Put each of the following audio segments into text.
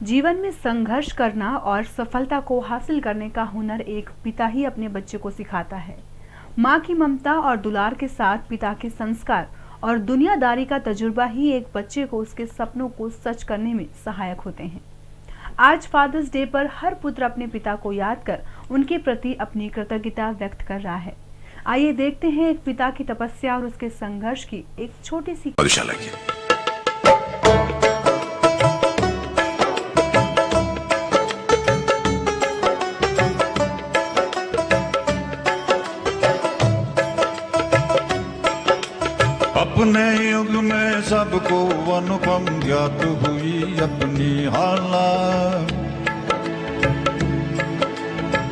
जीवन में संघर्ष करना और सफलता को हासिल करने का हुनर एक पिता ही अपने बच्चे को सिखाता है। माँ की ममता और दुलार के साथ पिता के संस्कार और दुनियादारी का तजुर्बा ही एक बच्चे को उसके सपनों को सच करने में सहायक होते हैं। आज फादर्स डे पर हर पुत्र अपने पिता को याद कर उनके प्रति अपनी कृतज्ञता व्यक्त कर रहा है। आइए देखते हैं एक पिता की तपस्या और उसके संघर्ष की एक छोटी सी अपने युग में सबको अनुपम ज्ञात हुई अपनी हालत,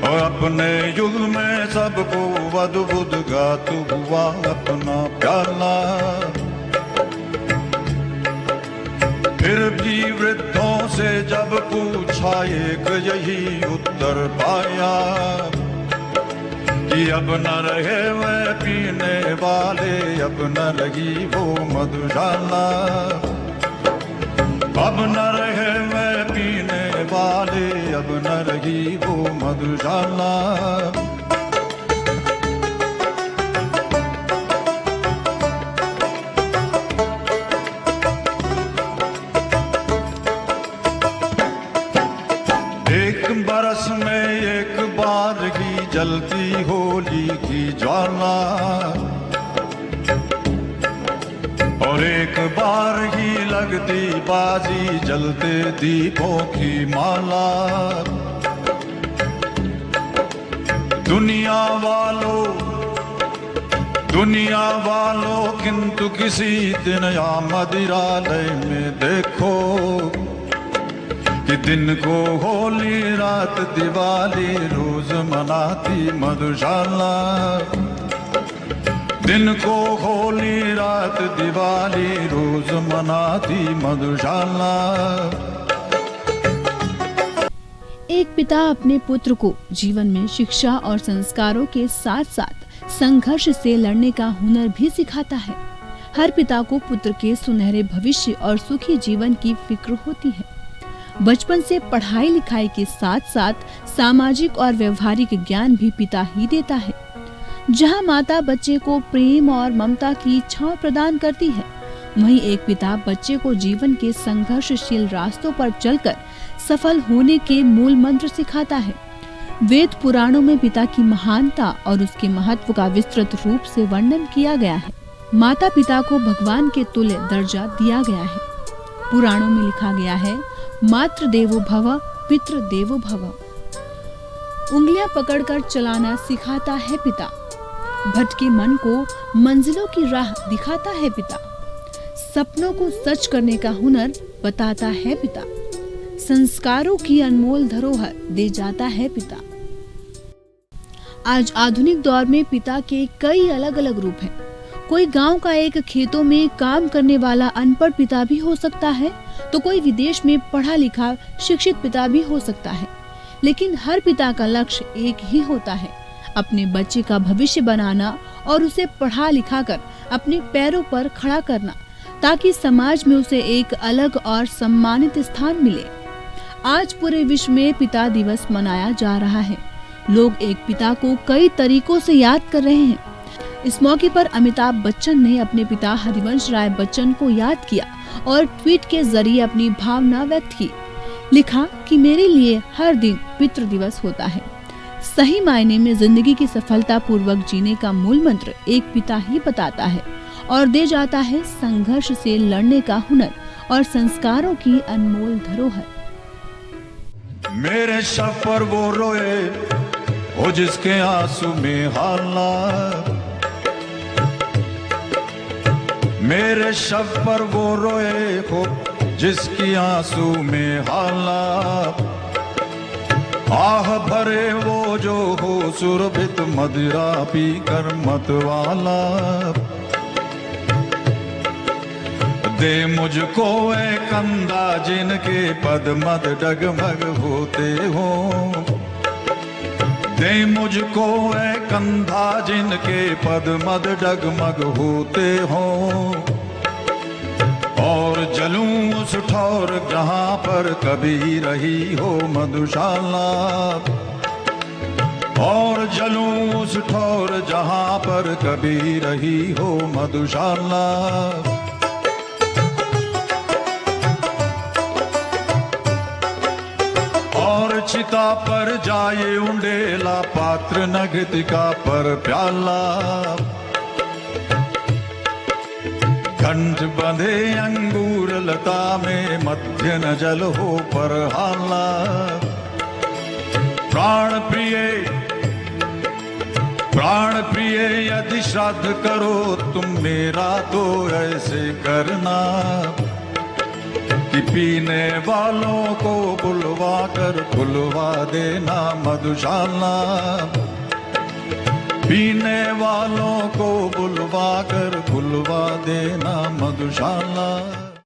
और अपने युग में सबको अद्भुत ज्ञात हुआ अपना प्याला। फिर भी वृद्धों से जब पूछा एक यही उत्तर पाया कि अब न रहे वह पीने वाले, अब न लगी वो मधुशाला। अब न रहे वह पीने वाले, अब न लगी वो मधुशाला। एक बरस में एक बार ही जलती होली की ज्वाला, और एक बार ही लगती बाजी जलते दीपों की माला। दुनिया वालों किंतु किसी दिन या मदिरालय में देखो कि दिन को होली रात दिवाली रोज मनाती मधुशाला। दिन को होली रात दिवाली रोज मनाती मधुशाला। एक पिता अपने पुत्र को जीवन में शिक्षा और संस्कारों के साथ साथ संघर्ष से लड़ने का हुनर भी सिखाता है। हर पिता को पुत्र के सुनहरे भविष्य और सुखी जीवन की फिक्र होती है। बचपन से पढ़ाई लिखाई के साथ साथ सामाजिक और व्यवहारिक ज्ञान भी पिता ही देता है। जहां माता बच्चे को प्रेम और ममता की छांव प्रदान करती है, वहीं एक पिता बच्चे को जीवन के संघर्षशील रास्तों पर चलकर सफल होने के मूल मंत्र सिखाता है। वेद पुराणों में पिता की महानता और उसके महत्व का विस्तृत रूप से वर्णन किया गया है। माता पिता को भगवान के तुल्य दर्जा दिया गया है। पुराणों में लिखा गया है, मातृ देवो भव पितृ देवो भव। उंगलियां पकड़कर चलाना सिखाता है पिता। भटके मन को मंजिलों की राह दिखाता है पिता। सपनों को सच करने का हुनर बताता है पिता। संस्कारों की अनमोल धरोहर दे जाता है पिता। आज आधुनिक दौर में पिता के कई अलग अलग रूप हैं। कोई गांव का एक खेतों में काम करने वाला अनपढ़ पिता भी हो सकता है, तो कोई विदेश में पढ़ा लिखा शिक्षित पिता भी हो सकता है। लेकिन हर पिता का लक्ष्य एक ही होता है, अपने बच्चे का भविष्य बनाना और उसे पढ़ा लिखा कर अपने पैरों पर खड़ा करना, ताकि समाज में उसे एक अलग और सम्मानित स्थान मिले। आज पूरे विश्व में पिता दिवस मनाया जा रहा है। लोग एक पिता को कई तरीकों से याद कर रहे हैं। इस मौके पर अमिताभ बच्चन ने अपने पिता हरिवंश राय बच्चन को याद किया और ट्वीट के जरिए अपनी भावना व्यक्त की। लिखा कि मेरे लिए हर दिन पितृ दिवस होता है। सही मायने में जिंदगी की सफलता पूर्वक जीने का मूल मंत्र एक पिता ही बताता है और दे जाता है संघर्ष से लड़ने का हुनर और संस्कारों की अनमोल धरोहर। मेरे शव पर वो रोए हो जिसके आंसू में हालात, मेरे शव पर वो रोए हो जिसकी आंसू में हालात। आह भरे वो जो हो सुरभित मदिरा पी कर मतवाला। दे मुझको ए कंधा जिनके पद मद डगमग होते हो। दे मुझको ए कंधा जिनके पद मद डगमग होते हो। और और जलूं उस ठौर जहां पर कभी रही हो मधुशाला, और जलूं उस ठौर जहां पर कभी रही हो मधुशाला। और चिता पर जाए उंडेला पात्र न घृतिका पर प्याला, कंठ बंधे अंगूर लता में मध्य न जल हो पर हाला। प्राण प्रिय यदि श्राद्ध करो तुम मेरा तो ऐसे करना, कि पीने वालों को बुलवा कर बुलवा देना मधुशाला, पीने वालों को बुलवा कर बुलवा देना मधुशाला।